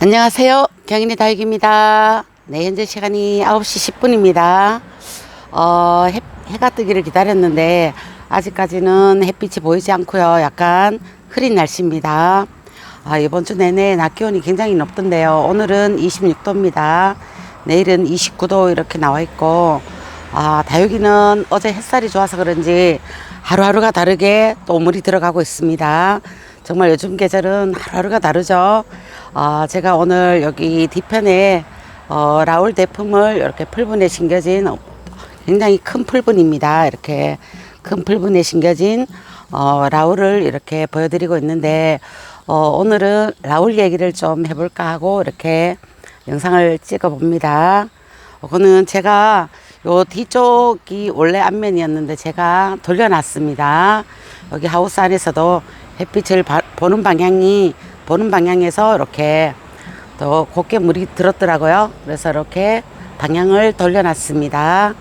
안녕하세요. 경인의 다육입니다. 네, 현재 시간이 9시 10분입니다. 해가 뜨기를 기다렸는데 아직까지는 햇빛이 보이지 않고요. 약간 흐린 날씨입니다. 이번 주 내내 낮 기온이 굉장히 높던데요. 오늘은 26도입니다. 내일은 29도 이렇게 나와 있고, 다육이는 어제 햇살이 좋아서 그런지 하루하루가 다르게 또 물이 들어가고 있습니다. 정말 요즘 계절은 하루하루가 다르죠. 제가 오늘 여기 뒤편에 라울 대품을 이렇게 풀분에 심겨진 굉장히 큰 풀분입니다. 이렇게 큰 풀분에 심겨진 라울을 이렇게 보여드리고 있는데, 오늘은 라울 얘기를 좀 해볼까 하고 이렇게 영상을 찍어 봅니다. 그거는 제가 요 뒤쪽이 원래 앞면이었는데 제가 돌려놨습니다. 여기 하우스 안에서도 햇빛을 보는 방향에서 이렇게 또 곱게 물이 들었더라고요. 그래서 이렇게 방향을 돌려놨습니다.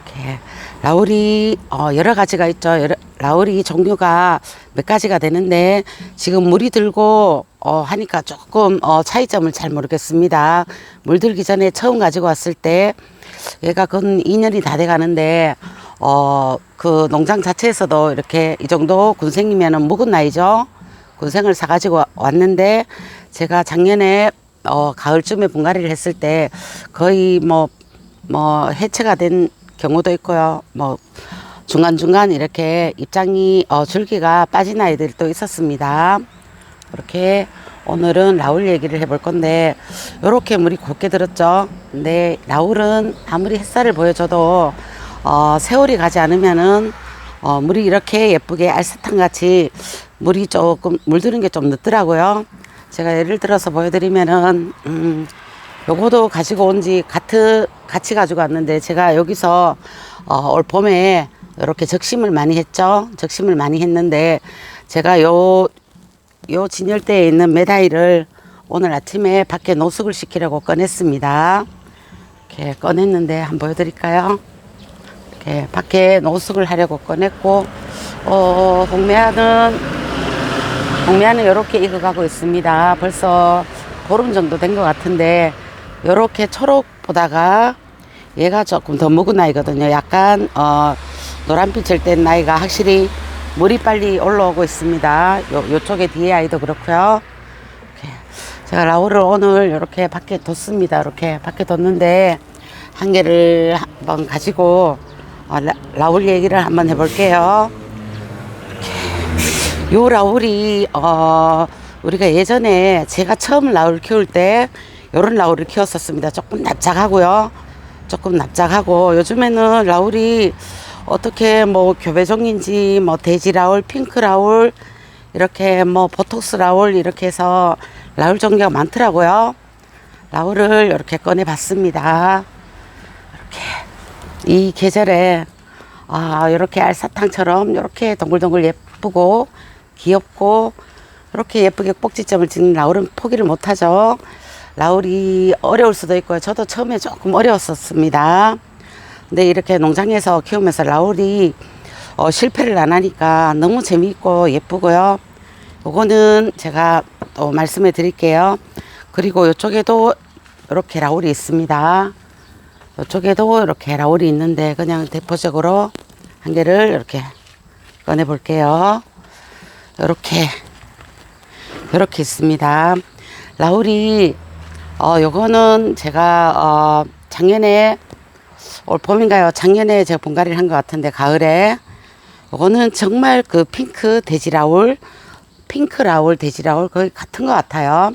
이렇게 라울이 여러 가지가 있죠. 라울이 종류가 몇 가지가 되는데 지금 물이 들고 하니까 조금 차이점을 잘 모르겠습니다. 물 들기 전에 처음 가지고 왔을 때 얘가 근 2년이 다 돼 가는데 그 농장 자체에서도 이렇게 이 정도 군생이면은 묵은 나이죠. 군생을 사가지고 왔는데 제가 작년에 가을쯤에 분갈이를 했을 때 거의 뭐 해체가 된 경우도 있고요. 중간중간 이렇게 입장이 줄기가 빠진 아이들도 있었습니다. 이렇게 오늘은 라울 얘기를 해볼 건데, 요렇게 물이 곱게 들었죠. 근데 라울은 아무리 햇살을 보여줘도 세월이 가지 않으면은 물이 이렇게 예쁘게 알사탕 같이 물이 조금 물드는 게 좀 늦더라고요. 제가 예를 들어서 보여드리면은 요거도 가지고 온지 같이 가지고 왔는데, 제가 여기서 올 봄에 이렇게 적심을 많이 했죠. 적심을 많이 했는데 제가 요 진열대에 있는 메다이를 오늘 아침에 밖에 노숙을 시키려고 꺼냈습니다. 이렇게 꺼냈는데 한번 보여드릴까요? 이렇게 밖에 노숙을 하려고 꺼냈고, 홍매화는 이렇게 익어가고 있습니다. 벌써 보름 정도 된 것 같은데, 이렇게 초록보다가 얘가 조금 더 묵은 나이거든요. 약간 노란빛을 뗀 나이가 확실히 물이 빨리 올라오고 있습니다. 요쪽에 뒤에 아이도 그렇고요. 이렇게 제가 라울을 오늘 이렇게 밖에 뒀습니다. 이렇게 밖에 뒀는데 한 개를 한번 가지고 라울 얘기를 한번 해볼게요. 이렇게 요 라울이 우리가 예전에 제가 처음 라울 키울 때 요런 라울을 키웠었습니다. 조금 납작하고요. 요즘에는 라울이 어떻게 교배종인지 돼지 라울, 핑크 라울, 이렇게 보톡스 라울 이렇게 해서 라울 종류가 많더라고요. 라울을 이렇게 꺼내 봤습니다. 이렇게 이 계절에 이렇게 알사탕처럼 이렇게 동글동글 예쁘고 귀엽고 이렇게 예쁘게 꼭지점을 찍는 라울은 포기를 못하죠. 라울이 어려울 수도 있고요. 저도 처음에 조금 어려웠었습니다. 근데 이렇게 농장에서 키우면서 라울이 실패를 안 하니까 너무 재미있고 예쁘고요. 요거는 제가 또 말씀해 드릴게요. 그리고 이쪽에도 이렇게 라울이 있습니다. 이쪽에도 이렇게 라울이 있는데 그냥 대표적으로 한 개를 이렇게 꺼내 볼게요. 이렇게 있습니다. 라울이 요거는 제가 작년에 올 봄인가요? 작년에 제가 분갈이를 한 것 같은데 가을에 요거는 정말 그 핑크 라울 거의 같은 것 같아요.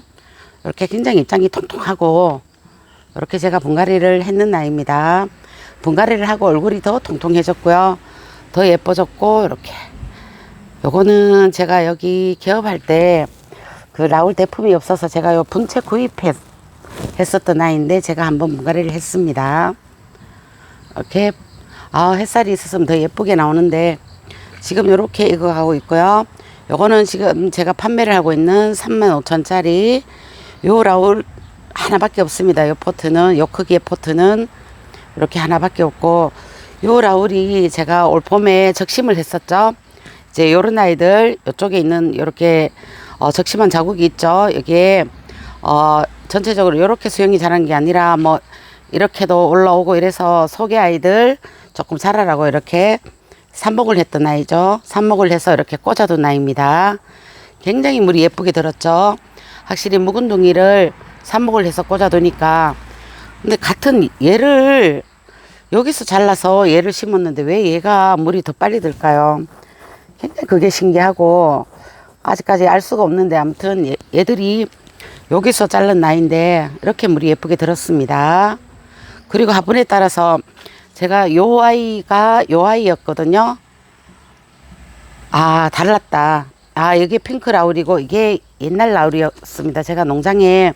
이렇게 굉장히 입장이 통통하고 이렇게 제가 분갈이를 했는 나이입니다. 분갈이를 하고 얼굴이 더 통통해졌고요. 더 예뻐졌고 이렇게 요거는 제가 여기 개업할 때 그 라울 대품이 없어서 제가 요 분체 구입했었던 아이인데 제가 한번 분갈이를 했습니다. 이렇게 햇살이 있었으면 더 예쁘게 나오는데 지금 이렇게 익어가고 있고요. 요거는 지금 제가 판매를 하고 있는 35,000원짜리 요 라울 하나밖에 없습니다. 요 포트는, 요 크기의 포트는 이렇게 하나밖에 없고, 요 라울이 제가 올 봄에 적심을 했었죠. 이제 요런 아이들, 요쪽에 있는 요렇게 적심한 자국이 있죠. 여기에 전체적으로 이렇게 수영이 자란 게 아니라 뭐 이렇게도 올라오고 이래서 속의 아이들 조금 자라라고 이렇게 삽목을 했던 아이죠. 삽목을 해서 이렇게 꽂아둔 아이입니다. 굉장히 물이 예쁘게 들었죠. 확실히 묵은둥이를 삽목을 해서 꽂아두니까. 근데 같은 얘를 여기서 잘라서 얘를 심었는데 왜 얘가 물이 더 빨리 들까요? 굉장히 그게 신기하고 아직까지 알 수가 없는데, 아무튼 얘들이 여기서 자른 나인데 이렇게 물이 예쁘게 들었습니다. 그리고 화분에 따라서 제가 요 아이가 요 아이였거든요. 아, 달랐다. 아, 여기 핑크 라울이고 이게 옛날 라울이었습니다. 제가 농장에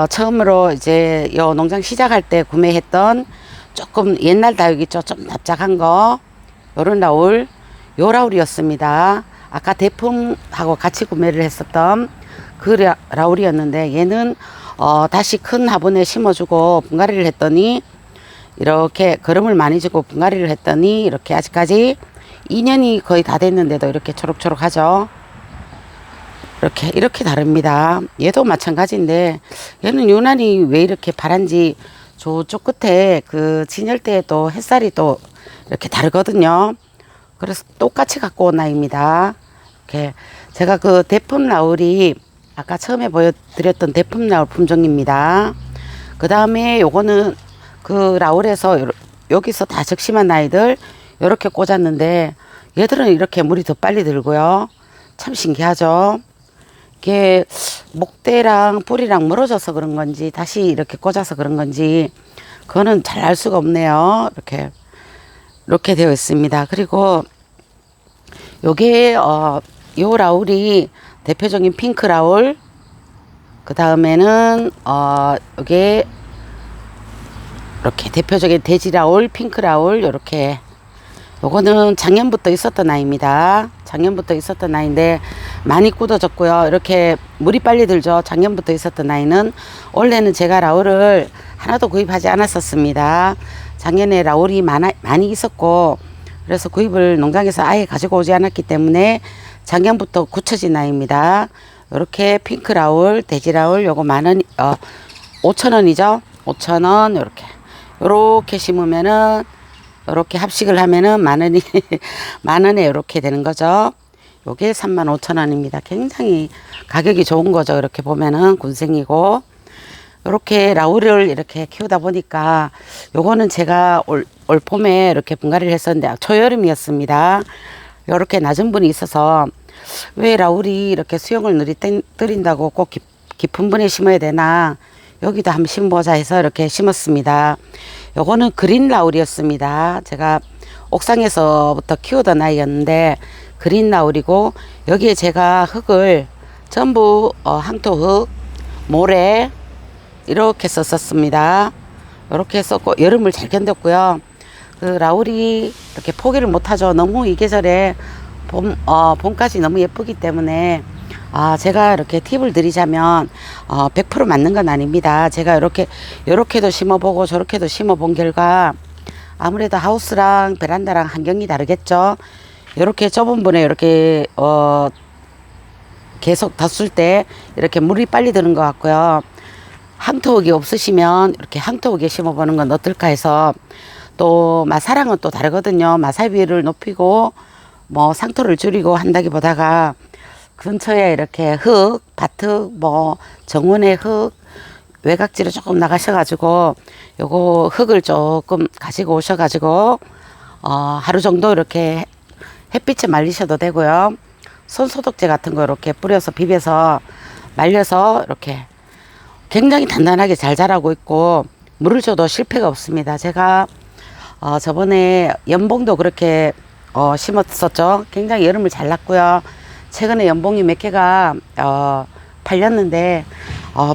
처음으로 이제 요 농장 시작할 때 구매했던 조금 옛날 다육 있죠. 좀 납작한 거, 요런 라울, 요 라울이었습니다. 아까 대품하고 같이 구매를 했었던 그 라울이었는데, 얘는 다시 큰 화분에 심어주고 분갈이를 했더니 이렇게 거름을 많이 주고 분갈이를 했더니 이렇게 아직까지 2년이 거의 다 됐는데도 이렇게 초록초록하죠. 이렇게 다릅니다. 얘도 마찬가지인데, 얘는 유난히 왜 이렇게 파란지 저쪽 끝에 그 진열대에 또 햇살이 또 이렇게 다르거든요. 그래서 똑같이 갖고 온 아이입니다. 이렇게 제가 그 대품 라울이 아까 처음에 보여드렸던 대품 라울 품종입니다. 그 다음에 요거는 그 라울에서 여기서 다 적심한 아이들 이렇게 꽂았는데, 얘들은 이렇게 물이 더 빨리 들고요. 참 신기하죠. 이게 목대랑 뿌리랑 멀어져서 그런 건지 다시 이렇게 꽂아서 그런 건지 그거는 잘 알 수가 없네요. 이렇게 되어 있습니다. 그리고 요게 요 라울이 대표적인 핑크 라울, 그 다음에는 요게 이렇게 대표적인 돼지 라울, 핑크 라울, 요렇게. 요거는 작년부터 있었던 아이입니다. 작년부터 있었던 아이인데 많이 굳어졌고요. 이렇게 물이 빨리 들죠. 작년부터 있었던 아이는. 원래는 제가 라울을 하나도 구입하지 않았었습니다. 작년에 라울이 많이 있었고, 그래서 구입을 농장에서 아예 가지고 오지 않았기 때문에 작년부터 굳혀진 아이입니다. 요렇게 핑크 라울, 돼지 라울, 요거 5,000원이죠. 5,000원. 요렇게 심으면은, 이렇게 합식을 하면은 만원이, 만원에 이렇게 되는 거죠. 요게 35,000원입니다. 굉장히 가격이 좋은 거죠. 이렇게 보면은 군생이고. 이렇게 라울을 이렇게 키우다 보니까 요거는 제가 올 봄에 이렇게 분갈이를 했었는데 초여름이었습니다. 이렇게 낮은 분이 있어서 왜 라울이 이렇게 수영을 느린다고 꼭 깊은 분에 심어야 되나, 여기도 한번 심어보자 해서 이렇게 심었습니다. 요거는 그린 라울이었습니다. 제가 옥상에서부터 키우던 아이였는데 그린 라울이고, 여기에 제가 흙을 전부 항토흙, 모래 이렇게 썼었습니다. 이렇게 썼고 여름을 잘 견뎠고요. 그 라울이 이렇게 포기를 못하죠. 너무 이 계절에 봄까지 너무 예쁘기 때문에 제가 이렇게 팁을 드리자면 100% 맞는 건 아닙니다. 제가 요렇게도 심어보고 저렇게도 심어본 결과 아무래도 하우스랑 베란다랑 환경이 다르겠죠. 요렇게 좁은 분에 이렇게 계속 뒀을 때 이렇게 물이 빨리 드는 것 같고요. 항토흙이 없으시면 이렇게 항토흙에 심어보는 건 어떨까 해서, 또 마사랑은 또 다르거든요. 마사비를 높이고 뭐 상토를 줄이고 한다기보다가 근처에 이렇게 흙, 밭흙, 뭐 정원의 흙, 외곽지로 조금 나가셔가지고 요거 흙을 조금 가지고 오셔가지고 하루 정도 이렇게 햇빛에 말리셔도 되고요. 손소독제 같은 거 이렇게 뿌려서 비벼서 말려서 이렇게 굉장히 단단하게 잘 자라고 있고, 물을 줘도 실패가 없습니다. 제가 저번에 연봉도 그렇게 심었었죠. 굉장히 여름을 잘 났고요. 최근에 연봉이 몇 개가 팔렸는데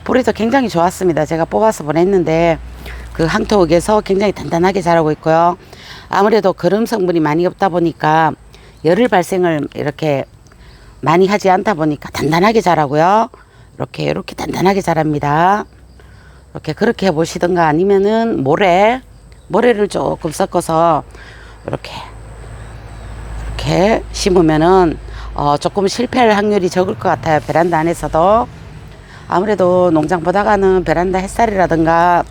뿌리도 굉장히 좋았습니다. 제가 뽑아서 보냈는데 그 항토흙에서 굉장히 단단하게 자라고 있고요. 아무래도 거름 성분이 많이 없다 보니까 열을 발생을 이렇게 많이 하지 않다 보니까 단단하게 자라고요. 이렇게 단단하게 자랍니다. 그렇게 해보시던가, 아니면은 모래를 조금 섞어서 이렇게 심으면은 조금 실패할 확률이 적을 것 같아요. 베란다 안에서도. 아무래도 농장보다가는 베란다 햇살이라든가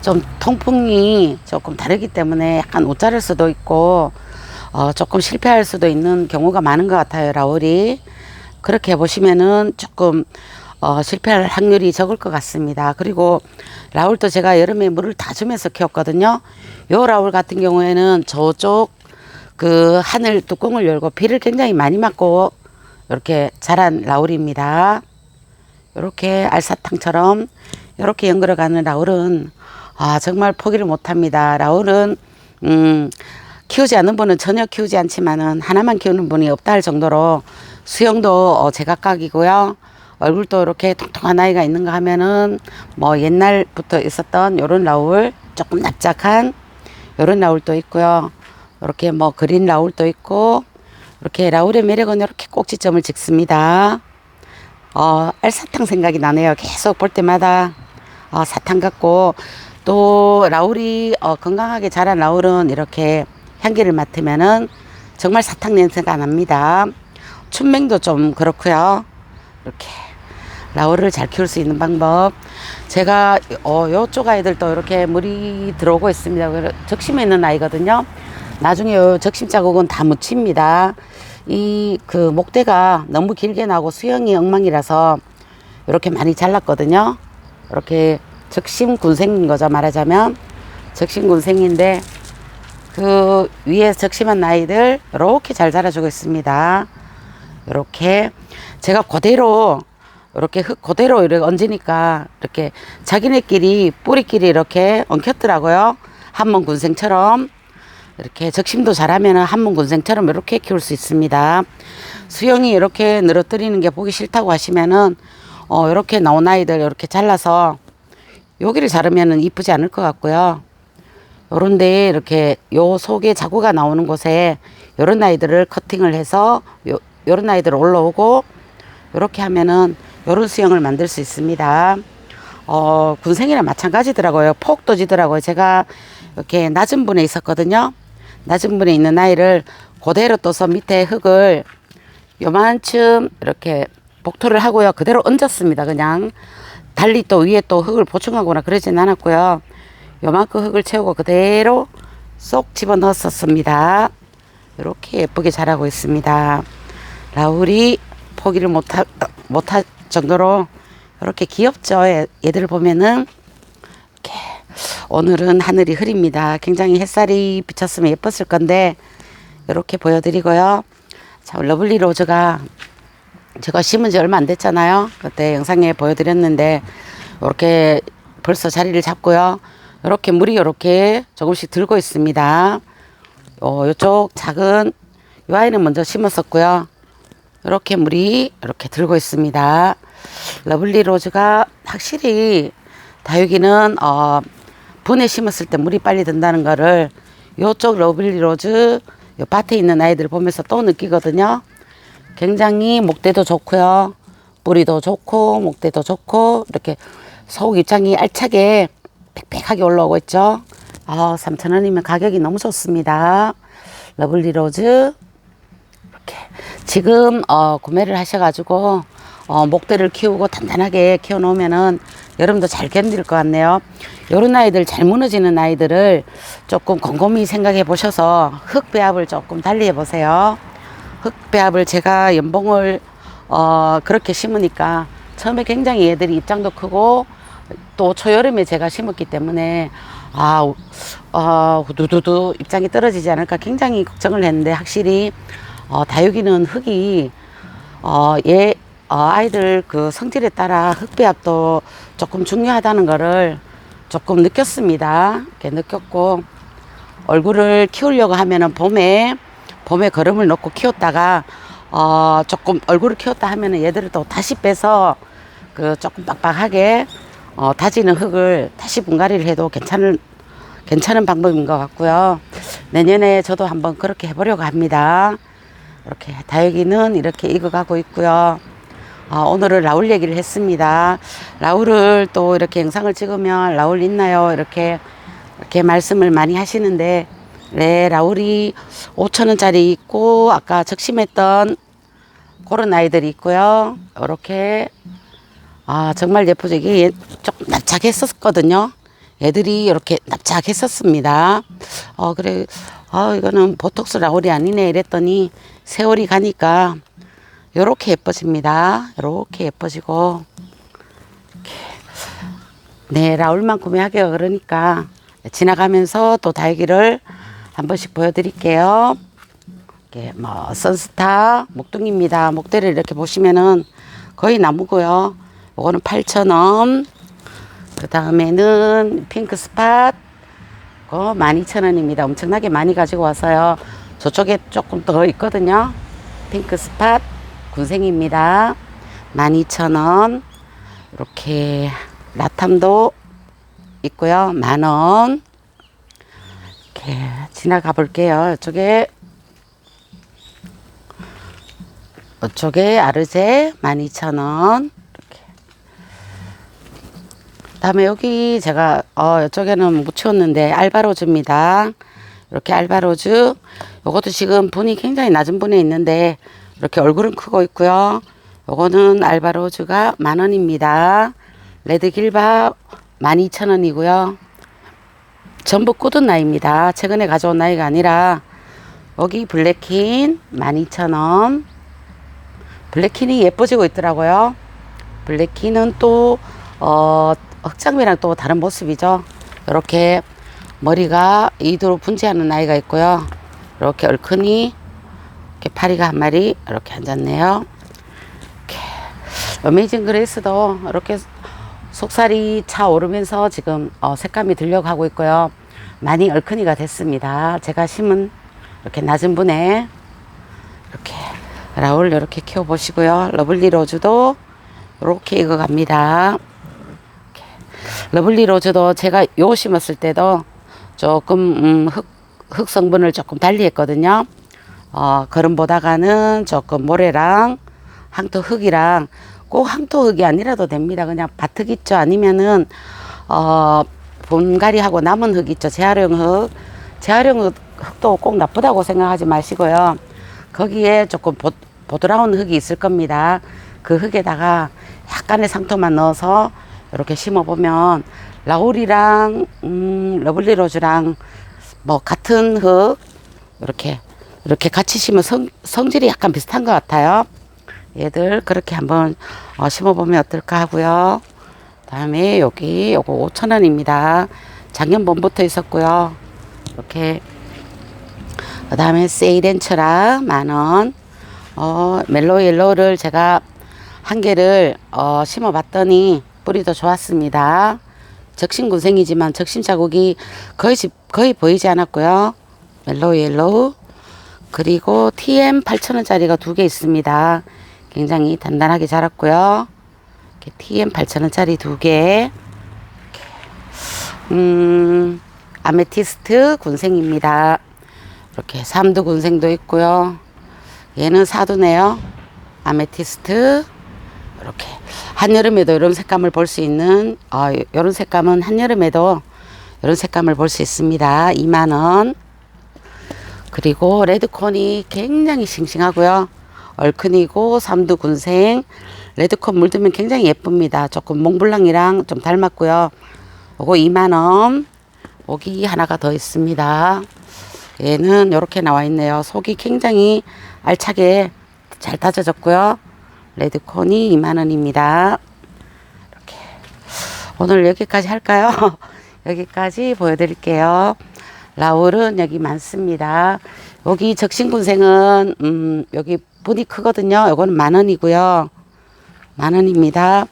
좀 통풍이 조금 다르기 때문에 약간 옷자랄 수도 있고 조금 실패할 수도 있는 경우가 많은 것 같아요. 라울이 그렇게 보시면은 조금 실패할 확률이 적을 것 같습니다. 그리고 라울도 제가 여름에 물을 다 주면서 키웠거든요. 요 라울 같은 경우에는 저쪽 그 하늘 뚜껑을 열고 비를 굉장히 많이 맞고 이렇게 자란 라울입니다. 이렇게 알사탕처럼 이렇게 연결어가는 라울은 정말 포기를 못합니다. 라울은 키우지 않는 분은 전혀 키우지 않지만은 하나만 키우는 분이 없다 할 정도로 수영도 제각각이고요. 얼굴도 이렇게 통통한 아이가 있는가 하면은 뭐 옛날부터 있었던 요런 라울, 조금 납작한 요런 라울도 있고요. 이렇게 뭐 그린 라울도 있고, 이렇게 라울의 매력은 이렇게 꼭지점을 찍습니다. 알사탕 생각이 나네요. 계속 볼 때마다 사탕 같고, 또 라울이 건강하게 자란 라울은 이렇게 향기를 맡으면은 정말 사탕 냄새가 납니다. 춘맹도 좀 그렇고요. 이렇게 라울을 잘 키울 수 있는 방법, 제가 요쪽 아이들도 이렇게 물이 들어오고 있습니다. 적심에 있는 아이거든요. 나중에 요 적심 자국은 다 묻힙니다. 이 그 목대가 너무 길게 나고 수영이 엉망이라서 이렇게 많이 잘랐거든요. 이렇게 적심 군생인 거죠. 말하자면 적심 군생인데 그 위에 적심한 아이들 이렇게 잘 자라주고 있습니다. 이렇게 제가 그대로 이렇게 흙 그대로 이렇게 얹으니까 이렇게 자기네끼리 뿌리끼리 이렇게 엉켰더라고요. 한문 군생처럼. 이렇게 적심도 잘하면 한문 군생처럼 이렇게 키울 수 있습니다. 수영이 이렇게 늘어뜨리는 게 보기 싫다고 하시면은 이렇게 나온 아이들 이렇게 잘라서 여기를 자르면은 이쁘지 않을 것 같고요. 요런데 이렇게 요 속에 자구가 나오는 곳에 요런 아이들을 커팅을 해서 요런 아이들 올라오고 요렇게 하면은 요런 수영을 만들 수 있습니다. 군생이랑 마찬가지더라고요. 폭도 지더라고요. 제가 이렇게 낮은 분에 있었거든요. 낮은 분에 있는 아이를 그대로 떠서 밑에 흙을 요만큼 이렇게 복토를 하고요. 그대로 얹었습니다. 그냥 달리 또 위에 또 흙을 보충하거나 그러진 않았고요. 요만큼 흙을 채우고 그대로 쏙 집어넣었습니다. 이렇게 예쁘게 자라고 있습니다. 라울이 포기를 못할 정도로 이렇게 귀엽죠. 얘들 보면은 이렇게 오늘은 하늘이 흐립니다. 굉장히 햇살이 비쳤으면 예뻤을 건데 이렇게 보여드리고요. 자, 러블리 로즈가 제가 심은 지 얼마 안 됐잖아요. 그때 영상에 보여드렸는데 이렇게 벌써 자리를 잡고요. 이렇게 물이 이렇게 조금씩 들고 있습니다. 요쪽 작은 이 아이는 먼저 심었었고요. 이렇게 물이 이렇게 들고 있습니다. 러블리 로즈가 확실히 다육이는 분에 심었을 때 물이 빨리 든다는 거를 요쪽 러블리 로즈 요 밭에 있는 아이들 보면서 또 느끼거든요. 굉장히 목대도 좋고요. 뿌리도 좋고 목대도 좋고 이렇게 속 입장이 알차게 빽빽하게 올라오고 있죠. 3,000원이면 가격이 너무 좋습니다. 러블리 로즈 이렇게 지금 구매를 하셔가지고 목대를 키우고 단단하게 키워 놓으면은 여름도 잘 견딜 것 같네요. 요런 아이들 잘 무너지는 아이들을 조금 곰곰이 생각해 보셔서 흙 배합을 조금 달리 해 보세요. 흙 배합을 제가 연봉을 그렇게 심으니까 처음에 굉장히 얘들이 입장도 크고 또 초여름에 제가 심었기 때문에 두두두 입장이 떨어지지 않을까 굉장히 걱정을 했는데 확실히 다육이는 흙이 아이들 그 성질에 따라 흙 배합도 조금 중요하다는 거를 조금 느꼈습니다. 이렇게 느꼈고 얼굴을 키우려고 하면은 봄에 거름을 넣고 키웠다가 조금 얼굴을 키웠다 하면은 얘들을 또 다시 빼서 그 조금 빡빡하게 다지는 흙을 다시 분갈이를 해도 괜찮은 방법인 것 같고요. 내년에 저도 한번 그렇게 해보려고 합니다. 이렇게 다육이는 이렇게 익어가고 있고요. 오늘은 라울 얘기를 했습니다. 라울을 또 이렇게 영상을 찍으면 라울 있나요? 이렇게 말씀을 많이 하시는데, 네, 라울이 5,000원짜리 있고, 아까 적심했던 그런 아이들이 있고요. 이렇게 아, 정말 예쁘죠. 이게 조금 납작했었거든요. 애들이 이렇게 납작했었습니다. 그래. 이거는 보톡스 라울이 아니네 이랬더니 세월이 가니까 요렇게 예뻐집니다. 요렇게 예뻐지고. 네, 라울만 구매하기가 그러니까 지나가면서 또 달기를 한 번씩 보여드릴게요. 이게 뭐 선스타 목둥이입니다. 목대를 이렇게 보시면은 거의 나무고요. 요거는 8,000원. 그 다음에는 핑크 스팟 12,000원입니다. 엄청나게 많이 가지고 와서요. 저쪽에 조금 더 있거든요. 핑크 스팟 군생입니다. 12,000원. 이렇게 라탐도 있고요. 10,000원. 이렇게 지나가 볼게요. 이쪽에 아르제 12,000원. 이렇게. 다음에 여기 제가 이쪽에는 못 치웠는데 알바로즈입니다. 이렇게 알바로즈. 요것도 지금 분이 굉장히 낮은 분에 있는데 이렇게 얼굴은 크고 있고요. 요거는 알바로즈가 10,000원입니다. 레드 길밥 12,000원이고요. 전부 꽂은 나이입니다. 최근에 가져온 나이가 아니라. 여기 블랙킨 12,000원. 블랙킨이 예뻐지고 있더라고요. 블랙킨은 또 흑장미랑 또 다른 모습이죠. 이렇게 머리가 이도로 분지하는 나이가 있고요. 이렇게 얼큰이 이렇게 파리가 한 마리 이렇게 앉았네요. 이렇게 어메이징 그레이스도 이렇게 속살이 차오르면서 지금 색감이 들려가고 있고요. 많이 얼큰이가 됐습니다. 제가 심은 이렇게 낮은 분에 이렇게 라울 이렇게 키워보시고요. 러블리 로즈도 이렇게 익어갑니다. 이렇게. 러블리 로즈도 제가 요 심었을 때도 조금 흙 성분을 조금 달리 했거든요. 거름보다가는 조금 모래랑 항토 흙이랑 꼭 항토 흙이 아니라도 됩니다. 그냥 밭흙 있죠. 아니면은 분갈이하고 남은 흙 있죠. 재활용 흙. 재활용 흙도 꼭 나쁘다고 생각하지 마시고요. 거기에 조금 보드라운 흙이 있을 겁니다. 그 흙에다가 약간의 상토만 넣어서 이렇게 심어보면 라울이랑 러블리 로즈랑 뭐 같은 흙 이렇게 같이 심으면 성질이 약간 비슷한 것 같아요. 얘들 그렇게 한번 심어보면 어떨까 하고요. 다음에 여기 요거 5,000원입니다. 작년 봄부터 있었고요. 이렇게 그 다음에 세이렌처라 10,000원. 멜로우 옐로우를 제가 한 개를 심어봤더니 뿌리도 좋았습니다. 적심군생이지만 적심 자국이 거의 보이지 않았고요. 멜로우 옐로우. 그리고 TM 8,000원짜리가 2개 있습니다. 굉장히 단단하게 자랐고요. 이렇게 TM 8,000원짜리 2개. 아메티스트 군생입니다. 이렇게 삼두 군생도 있고요. 얘는 사두네요. 아메티스트. 이렇게 한여름에도 이런 색감을 볼 수 있는 이런 색감은 한여름에도 이런 색감을 볼 수 있습니다. 20,000원. 그리고 레드콘이 굉장히 싱싱하고요. 얼큰이고 삼두 군생. 레드콘 물들면 굉장히 예쁩니다. 조금 몽블랑이랑 좀 닮았고요. 요거 20,000원. 여기 하나가 더 있습니다. 얘는 이렇게 나와 있네요. 속이 굉장히 알차게 잘 다져졌고요. 레드콘이 20,000원입니다. 이렇게 오늘 여기까지 할까요? 여기까지 보여드릴게요. 라울은 여기 많습니다. 여기 적신군생은 여기 분이 크거든요. 요거는 10,000원이고요. 10,000원입니다.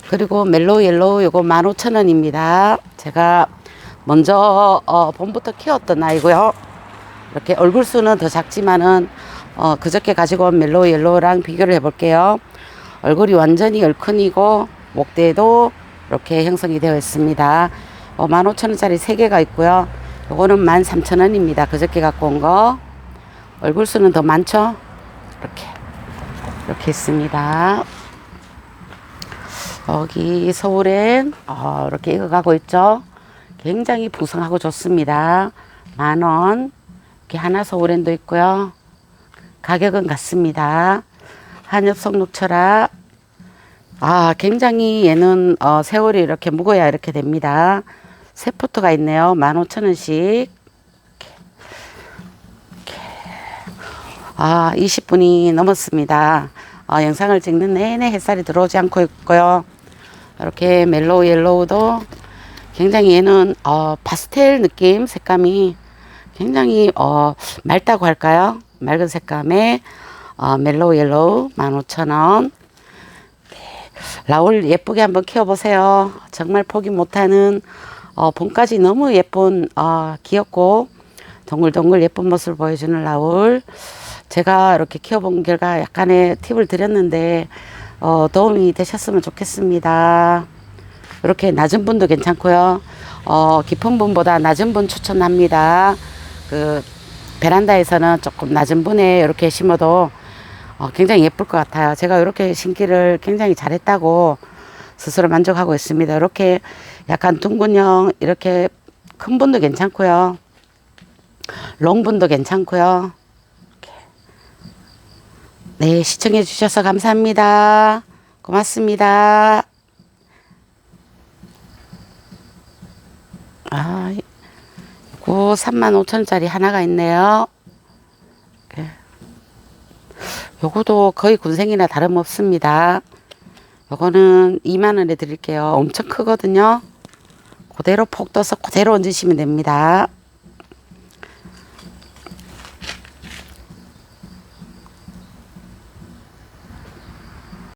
그리고 멜로우 옐로우 요거 15,000원입니다. 제가 먼저 봄부터 키웠던 아이고요. 이렇게 얼굴 수는 더 작지만은 그저께 가지고 온 멜로우 옐로우랑 비교를 해볼게요. 얼굴이 완전히 얼큰이고 목대도 이렇게 형성이 되어 있습니다. 15,000원짜리 3개가 있고요. 요거는 13,000원입니다. 그저께 갖고 온 거. 얼굴 수는 더 많죠? 이렇게 있습니다. 여기 서울엔 이렇게 익어가고 있죠. 굉장히 풍성하고 좋습니다. 10,000원. 이렇게 하나 서울엔도 있고요. 가격은 같습니다. 한엽 송록철학 아, 굉장히 얘는 세월이 이렇게 묵어야 이렇게 됩니다. 세 포트가 있네요. 15,000원씩. 아, 20분이 넘었습니다. 영상을 찍는 내내 햇살이 들어오지 않고 있고요. 이렇게 멜로우 옐로우도 굉장히 얘는 파스텔 느낌 색감이 굉장히 맑다고 할까요? 맑은 색감의 멜로우 옐로우 15,000원. 라울 예쁘게 한번 키워보세요. 정말 포기 못하는 봄까지 너무 예쁜 귀엽고 동글동글 예쁜 모습을 보여주는 라울. 제가 이렇게 키워본 결과 약간의 팁을 드렸는데 도움이 되셨으면 좋겠습니다. 이렇게 낮은 분도 괜찮고요. 깊은 분보다 낮은 분 추천합니다. 그 베란다에서는 조금 낮은 분에 이렇게 심어도 굉장히 예쁠 것 같아요. 제가 이렇게 심기를 굉장히 잘했다고 스스로 만족하고 있습니다. 이렇게 약간 둥근형 이렇게 큰 분도 괜찮고요. 롱 분도 괜찮고요. 네, 시청해 주셔서 감사합니다. 고맙습니다. 아, 이거 35,000원짜리 하나가 있네요. 요거도 거의 군생이나 다름없습니다. 요거는 2만원에 드릴게요. 엄청 크거든요. 그대로 폭 떠서 그대로 얹으시면 됩니다.